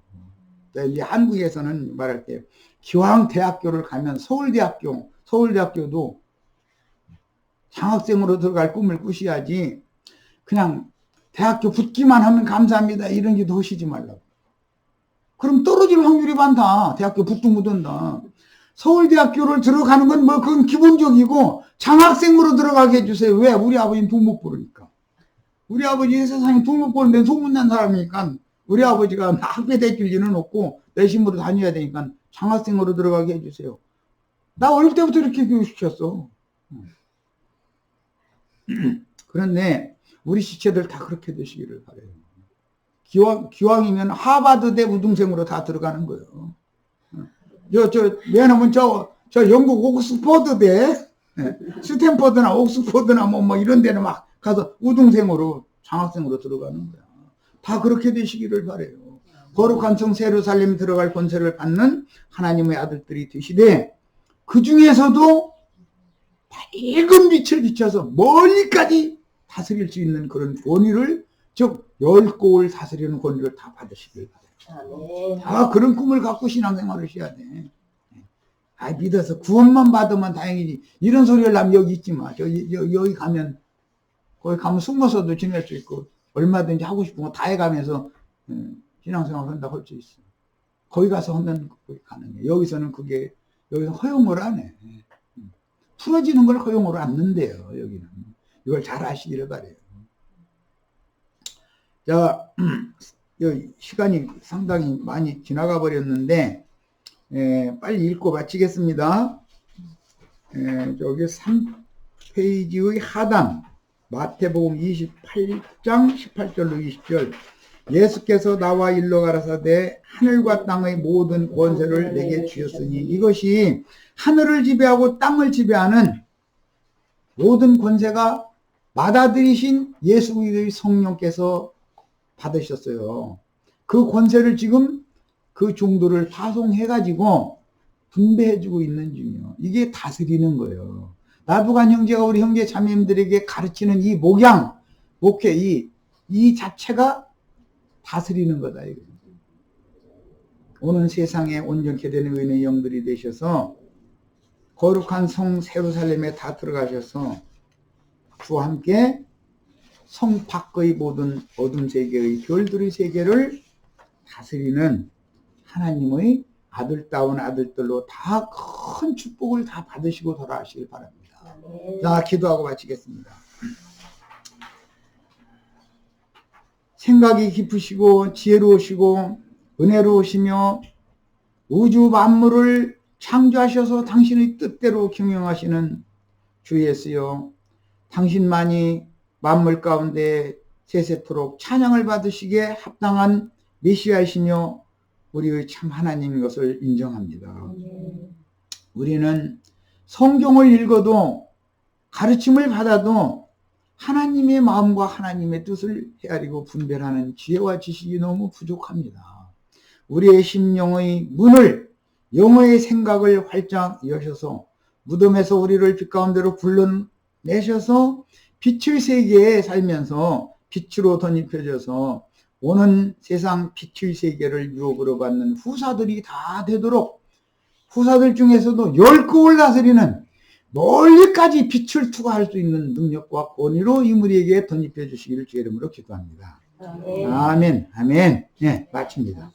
이제 한국에서는 말할 때 기왕 대학교를 가면 서울대학교도 장학생으로 들어갈 꿈을 꾸셔야지 그냥 대학교 붙기만 하면 감사합니다 이런 기도 하시지 말라고. 그럼 떨어질 확률이 많다. 대학교 붙도 못한다. 서울대학교를 들어가는 건 뭐 그건 기본적이고 장학생으로 들어가게 해주세요. 왜? 우리 아버지는 돈 못 벌으니까. 우리 아버지 세상에 돈 못 버는 데는 소문난 사람이니까 우리 아버지가 학교 대줄 일은 없고 내신으로 다녀야 되니까 장학생으로 들어가게 해주세요. 나 어릴 때부터 이렇게 교육시켰어. 그런데 우리 시체들 다 그렇게 되시기를 바라요. 기왕이면 하버드대 우등생으로 다 들어가는 거예요. 왜냐면 저 영국 옥스퍼드대, 스탠퍼드나 옥스퍼드나 뭐 이런 데는 막 가서 우등생으로, 장학생으로 들어가는 거야. 다 그렇게 되시기를 바라요. 거룩한 성 예루살렘 들어갈 권세를 받는 하나님의 아들들이 되시되, 그 중에서도 밝은 빛을 비춰서 멀리까지 다스릴 수 있는 그런 권위를, 즉, 10골 다스리는 권위를 다 받으시길 바라요. 다 그런 꿈을 갖고 신앙생활을 하셔야 돼. 믿어서 구원만 받으면 다행이지. 이런 소리를 하면 여기 있지 마. 여기 가면, 거기 가면 숨어서도 지낼 수 있고, 얼마든지 하고 싶은 거 다 해가면서 신앙생활을 한다고 할 수 있어. 거기 가서 하면 그게 가능해. 여기서는 여기서 허용을 안 해. 풀어지는 걸 허용을 안 는데요, 여기는. 이걸 잘 아시기를 바래요. 자, 시간이 상당히 많이 지나가 버렸는데, 빨리 읽고 마치겠습니다. 저기 3페이지의 하단, 마태복음 28장 18절로 20절. 예수께서 나와 일러 가라사대 하늘과 땅의 모든 권세를 내게 주셨으니, 이것이 하늘을 지배하고 땅을 지배하는 모든 권세가 맏아들이신 예수의 성령께서 받으셨어요. 그 권세를 지금 그 종들을 파송해가지고 분배해주고 있는 중이에요. 이게 다스리는 거예요. 나부간 형제가 우리 형제 자매님들에게 가르치는 이 목회, 이 자체가 다스리는 거다. 오는 세상에 온전케 되는 의인의 영들이 되셔서 거룩한 성 예루살렘에 다 들어가셔서 주와 함께 성 밖의 모든 어둠 세계의 별들의 세계를 다스리는 하나님의 아들다운 아들들로 다 큰 축복을 다 받으시고 돌아가시길 바랍니다. 자, 기도하고 마치겠습니다. 생각이 깊으시고 지혜로우시고 은혜로우시며 우주 만물을 창조하셔서 당신의 뜻대로 경영하시는 주 예수여, 당신만이 만물 가운데 세세토록 찬양을 받으시기에 합당한 메시아이시며 우리의 참 하나님인 것을 인정합니다. 우리는 성경을 읽어도 가르침을 받아도 하나님의 마음과 하나님의 뜻을 헤아리고 분별하는 지혜와 지식이 너무 부족합니다. 우리의 심령의 문을, 영어의 생각을 활짝 여셔서 무덤에서 우리를 빛 가운데로 불러내셔서 빛의 세계에 살면서 빛으로 덧입혀져서 오는 세상 빛의 세계를 유업으로 받는 후사들이 다 되도록, 후사들 중에서도 10국을 다스리는 멀리까지 빛을 투과할 수 있는 능력과 권위로 이무리에게 덧입혀 주시기를 주의 이름으로 기도합니다. 아멘. 아멘. 네, 마칩니다.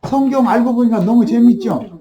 성경 알고 보니까 너무 재밌죠?